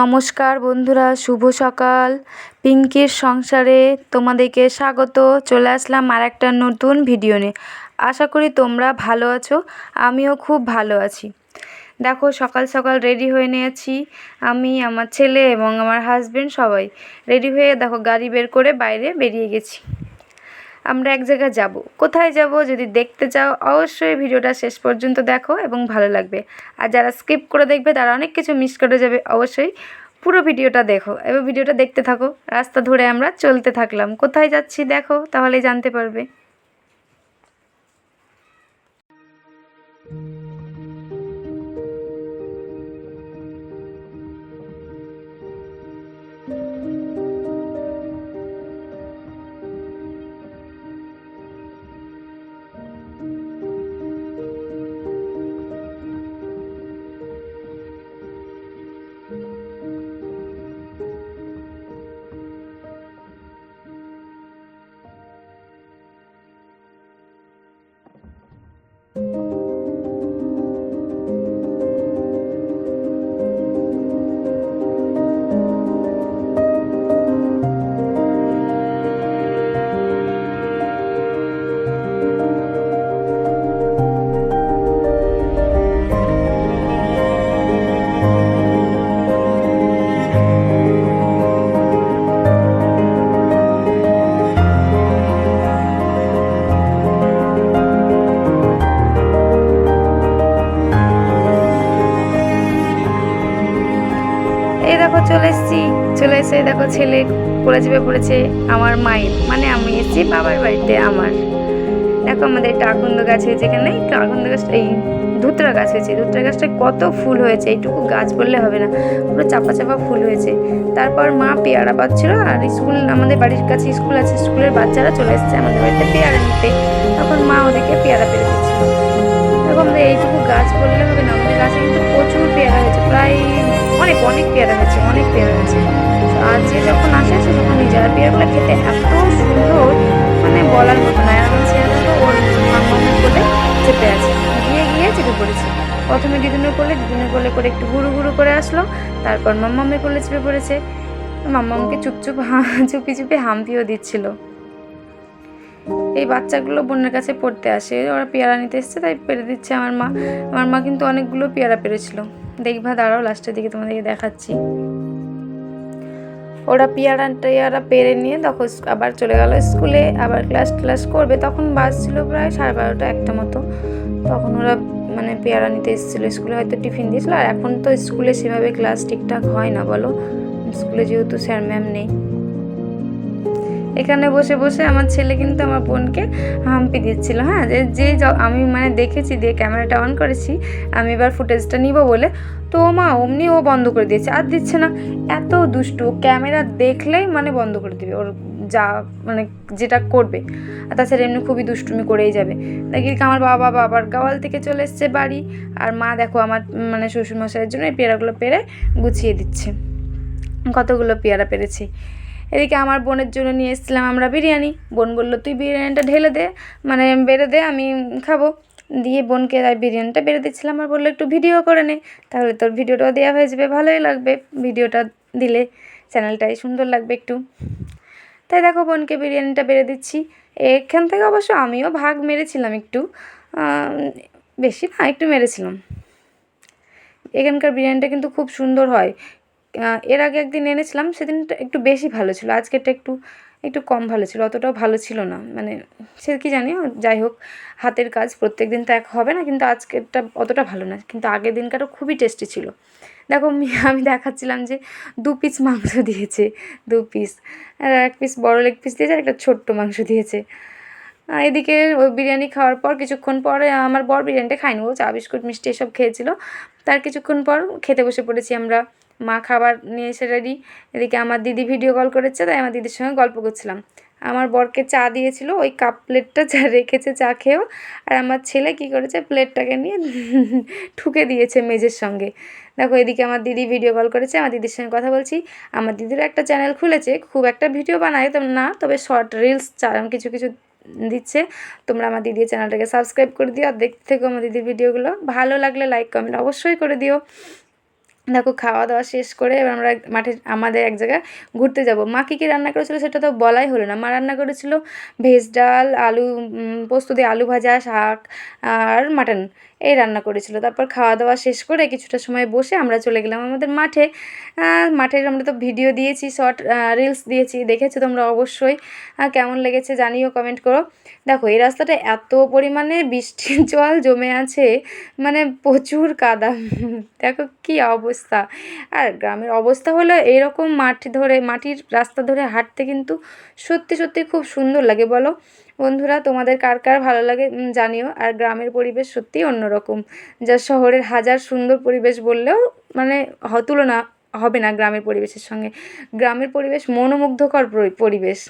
নমস্কার বন্ধুরা, শুভ সকাল। পিঙ্কির সংসারে তোমাদেরকে স্বাগত। চলে আসলাম আর একটা নতুন ভিডিও নিয়ে। আশা করি তোমরা ভালো আছো, আমিও খুব ভালো আছি। দেখো, সকাল সকাল রেডি হয়ে নিয়েছি আমি, আমার ছেলে এবং আমার হাজবেন্ড সবাই রেডি হয়ে দেখো গাড়ি বের করে বাইরে বেরিয়ে গেছি। আমরা এক জায়গায় যাব। কোথায় যাব যদি দেখতে চাও অবশ্যই ভিডিওটা শেষ পর্যন্ত দেখো এবং ভালো লাগবে। আর যারা স্কিপ করে দেখবে তারা অনেক কিছু মিস করে যাবে। অবশ্যই পুরো ভিডিওটা দেখো এবং ভিডিওটা দেখতে থাকো। রাস্তা ধরে আমরা চলতে থাকলাম, কোথায় যাচ্ছি দেখো, তাহলেই জানতে পারবে। এই দেখো চলে এসে দেখো ছেলে কোলে চেপে পড়েছে আমার মায়ের, মানে আমি এসেছি বাবার বাড়িতে আমার। দেখো আমাদের একটা আকন্দ গাছ হয়েছে এখানে, আকন্দ গাছটা এই ধুতরা গাছ হয়েছে। ধুতরা গাছটায় কত ফুল হয়েছে, এইটুকু গাছ বললে হবে না, পুরো চাপা চাপা ফুল হয়েছে। তারপর মা পেয়ারা পাচ্ছিল, আর স্কুল আমাদের বাড়ির কাছে স্কুল আছে, স্কুলের বাচ্চারা চলে এসেছে আমাদের বাড়িতে পেয়ারা নিতে। তখন মা ওদেরকে পেয়ারা পেরে দিচ্ছিল। দেখো আমাদের এইটুকু গাছ বললে হবে না, আমাদের গাছে কিন্তু প্রচুর পেয়ারা হয়েছে, প্রায় অনেক অনেক পেয়ারা হয়েছে, অনেক পেয়ারা হয়েছে। আর যে যখন আসে সে যখন নিজেরা পেয়ারাগুলো খেতে এত সুন্দর, মানে বলার মতো না। আর আমার ছেলে দেখো ওর মামামের কোলে চেপে আছে, গিয়ে গিয়ে চেপে পড়েছে। প্রথমে দিদুনের কোলে করে একটু গুরু গুরু করে আসলো, তারপর মামামের কোলে চেপে পড়েছে। মামামকে চুপি চুপি হাম্পিও দিচ্ছিল। এই বাচ্চাগুলো বোনের কাছে পড়তে আসে, ওরা পেয়ারা নিতে এসছে তাই পেরে দিচ্ছে আমার মা কিন্তু অনেকগুলো পেয়ারা পেরেছিল। দেখবা দাঁড়াও, লাস্টের দিকে তোমাদেরকে দেখাচ্ছি। ওরা পেয়ারা পেরে নিয়ে তখন আবার চলে গেল স্কুলে, আবার ক্লাস করবে। তখন বাস ছিল প্রায় 12:30 একটা মতো। তখন ওরা মানে পেয়ারা নিতে এসেছিলো, স্কুলে হয়তো টিফিন দিয়েছিলো। আর এখন তো স্কুলে সেভাবে ক্লাস ঠিকঠাক হয় না, বলো, স্কুলে যেহেতু স্যার ম্যাম নেই। এখানে বসে বসে আমার ছেলে কিন্তু আমার বোনকে হাম্পি দিচ্ছিল। হ্যাঁ, যে আমি মানে দেখেছি, দিয়ে ক্যামেরাটা অন করেছি আমি এবার ফুটেজটা নিব বলে, তো মা অমনি ও বন্ধ করে দিয়েছে, আর দিচ্ছে না। এত দুষ্টু, ক্যামেরা দেখলেই মানে বন্ধ করে দিবে, ওর যা মানে যেটা করবে। আর তাছাড়া এমনি খুবই দুষ্টুমি করেই যাবে। দেখি আমার বাবা আবার গাওয়াল থেকে চলে এসছে বাড়ি, আর মা দেখো আমার মানে শ্বশুরমশাইয়ের জন্য এই পেয়ারাগুলো পেরে গুছিয়ে দিচ্ছে। কতগুলো পেয়ারা পেরেছি। এদিকে আমার বোনের জন্য নিয়ে এসেছিলাম আমরা বিরিয়ানি। বোন বললো তুই বিরিয়ানিটা ঢেলে দে, মানে বেড়ে দে, আমি খাবো। দিয়ে বোনকে তাই বিরিয়ানিটা বেড়ে দিচ্ছিলাম, আর বললো একটু ভিডিও করে নে, তাহলে তোর ভিডিওটাও দেওয়া হয়ে যাবে, ভালোই লাগবে ভিডিওটা দিলে, চ্যানেলটাই সুন্দর লাগবে একটু। তাই দেখো বোনকে বিরিয়ানিটা বেড়ে দিচ্ছি। এখান থেকে অবশ্য আমিও ভাগ মেরেছিলাম একটু, বেশি না, একটু মেরেছিলাম। এখানকার বিরিয়ানিটা কিন্তু খুব সুন্দর হয়। এর আগে একদিন এনেছিলাম, সেদিনটা একটু বেশি ভালো ছিল, আজকেরটা একটু কম ভালো ছিল, অতটাও ভালো ছিল না, মানে সে কি জানি, যাই হোক, হাতের কাজ, প্রত্যেক দিন তো এক হবে না, কিন্তু আজকেরটা অতটা ভালো না, কিন্তু আগের দিনকারও খুবই টেস্টি ছিল। দেখো আমি দেখাচ্ছিলাম যে 2 পিস মাংস দিয়েছে, 2 পিস, আর 1 পিস বড় লেগ পিস দিয়েছে, আর একটা ছোট্ট মাংস দিয়েছে। এদিকে ওই বিরিয়ানি খাওয়ার পর কিছুক্ষণ পরে আমার বর বিরিয়ানিটা খায়নি, ও চা বিস্কুট মিষ্টি এসব খেয়েছিল। তার কিছুক্ষণ পর খেতে বসে পড়েছি আমরা। মা খাবার নিয়ে এসে রেডি। এদিকে আমার দিদি ভিডিও কল করেছে, তাই আমার দিদির সঙ্গে গল্প করছিলাম। আমার বরকে চা দিয়েছিল, ওই কাপ প্লেটটা চা রেখেছে চা খেয়েও, আর আমার ছেলে কী করেছে, প্লেটটাকে নিয়ে ঠুকে দিয়েছে মেজের সঙ্গে। দেখো এদিকে আমার দিদি ভিডিও কল করেছে, আমার দিদির সঙ্গে কথা বলছি। আমার দিদিরও একটা চ্যানেল খুলেছে, খুব একটা ভিডিও বানায় তো না, তবে শর্ট রিলস কিছু কিছু দিচ্ছে। তোমরা আমার দিদির চ্যানেলটাকে সাবস্ক্রাইব করে দিও, আর দেখতে থেকো আমার দিদির ভিডিওগুলো। ভালো লাগলে লাইক কমেন্ট অবশ্যই করে দিও। দেখো খাওয়া দাওয়া শেষ করে এবার আমরা আমাদের এক জায়গায় ঘুরতে যাব। মা কী কী রান্না করেছিল সেটা তো বলাই হলো না। মা রান্না করেছিল ভেজ ডাল, আলু পোস্ত দিয়ে আলু ভাজা, শাক আর মাটন, এই রান্না করেছিল। তারপর খাওয়া দাওয়া শেষ করে কিছুটা সময় বসে আমরা চলে গেলাম আমাদের মাঠে। মাঠের আমরা তো ভিডিও দিয়েছি, শর্ট রিলস দিয়েছি, দেখেছো তোমরা অবশ্যই। কেমন লেগেছে জানিও, কমেন্ট করো। দেখো এই রাস্তাটা এত পরিমাণে বৃষ্টির জল জমে আছে, মানে প্রচুর কাদা। দেখো কী অবস্থা। আর গ্রামের অবস্থা হলো এরকম মাটির রাস্তা ধরে হাঁটতে কিন্তু সত্যি সত্যি খুব সুন্দর লাগে, বলো বন্ধুরা? তোমাদের কার কার ভালো লাগে জানিও। আর গ্রামের পরিবেশ সত্যিই অন্যরকম, যা শহরের হাজার সুন্দর পরিবেশ বললেও মানে তুলনা হবে না গ্রামের পরিবেশের সঙ্গে। গ্রামের পরিবেশ মনোমুগ্ধকর পরিবেশ।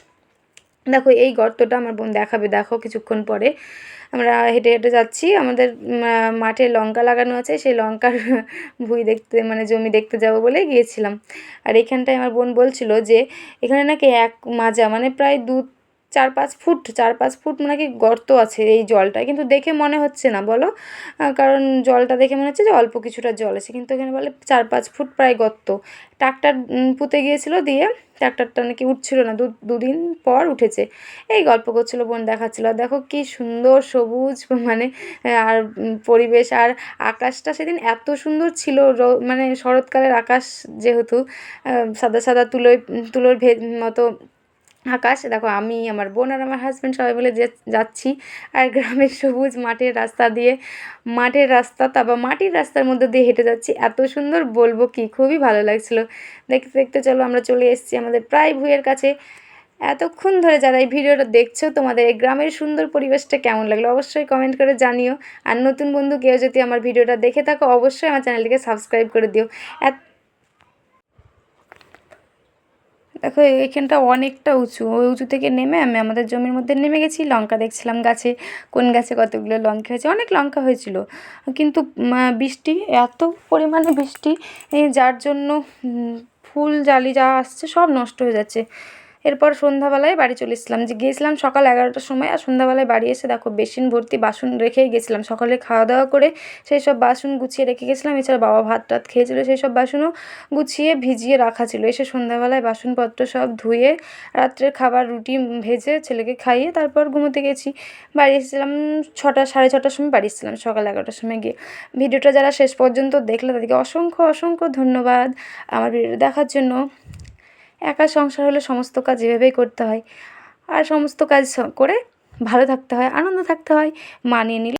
দেখো এই গর্তটা আমার বোন দেখাবে, দেখো কিছুক্ষণ পরে। আমরা হেঁটে হেঁটে যাচ্ছি, আমাদের মাঠে লঙ্কা লাগানো আছে, সেই লঙ্কার ভুঁই দেখতে মানে জমি দেখতে যাব বলে গিয়েছিলাম। আর এখানটায় আমার বোন বলছিল যে এখানে নাকি এক মাজা মানে প্রায় 4-5 ফুট নাকি গর্ত আছে এই জলটায়, কিন্তু দেখে মনে হচ্ছে না, বলো? কারণ জলটা দেখে মনে হচ্ছে যে অল্প কিছুটা জল আছে, কিন্তু এখানে বলে 4-5 ফুট প্রায় গর্ত। ট্রাক্টর পুঁতে গিয়েছিল, দিয়ে ট্রাক্টরটা নাকি উঠছিল না, দুদিন পর উঠেছে। এই গল্প করছিল, বোন দেখাচ্ছিল। আর দেখো কি সুন্দর সবুজ মানে আর পরিবেশ। আর আকাশটা সেদিন এত সুন্দর ছিল, মানে শরৎকালের আকাশ যেহেতু, সাদা সাদা তুলোর মতো আকাশ। দেখো আমি, আমার বোন আর আমার হাজব্যান্ড সবাই মিলে যাচ্ছি, আর গ্রামের সবুজ মাঠের রাস্তা, তারপর মাটির রাস্তার মধ্যে দিয়ে হেঁটে যাচ্ছি, এত সুন্দর বলবো কি, খুবই ভালো লাগছিলো। দেখতে দেখতে চলো আমরা চলে এসেছি আমাদের প্রায় ভুঁইয়ের কাছে। এতক্ষণ ধরে যারা এই ভিডিওটা দেখছো, তোমাদের এই গ্রামের সুন্দর পরিবেশটা কেমন লাগলো অবশ্যই কমেন্ট করে জানিও। আর নতুন বন্ধু কেউ যদি আমার ভিডিওটা দেখে থাকো, অবশ্যই আমার চ্যানেলটিকে সাবস্ক্রাইব করে দিও। দেখো এইখানটা অনেকটা উঁচু, ওই উঁচু থেকে নেমে আমি আমাদের জমির মধ্যে নেমে গেছি। লঙ্কা দেখছিলাম গাছে, কোন গাছে কতগুলো লঙ্কা হয়েছে, অনেক লঙ্কা হয়েছিল। কিন্তু বৃষ্টি, এত পরিমাণে বৃষ্টি, যার জন্য ফুল জালি যা আসছে সব নষ্ট হয়ে যাচ্ছে। এরপর সন্ধ্যাবেলায় বাড়ি চলে এসেছিলাম, গিয়েছিলাম সকাল 11টার সময়। আর সন্ধ্যাবেলায় বাড়ি এসে দেখো বেসিন ভর্তি বাসন রেখেই গেছিলাম। সকালে খাওয়া দাওয়া করে সেই সব বাসন গুছিয়ে রেখে গেছিলাম। এছাড়া বাবা ভাত টাত খেয়েছিল, সেই সব বাসনও গুছিয়ে ভিজিয়ে রাখা ছিল। এসে সন্ধ্যাবেলায় বাসনপত্র সব ধুয়ে রাত্রের খাবার রুটি ভেজে ছেলেকে খাইয়ে তারপর ঘুমোতে গেছি। বাড়ি এসেছিলাম 6:30টার সময় বাড়ি এসেছিলাম, সকাল 11টার সময় গিয়ে। ভিডিওটা যারা শেষ পর্যন্ত দেখলে তাদেরকে অসংখ্য অসংখ্য ধন্যবাদ আমার ভিডিওটা দেখার জন্য। একা সংসার হলে সমস্ত কাজ এভাবেই করতে হয়, আর সমস্ত কাজ করে ভালো থাকতে হয়, আনন্দ থাকতে হয়, মানিয়ে নিলে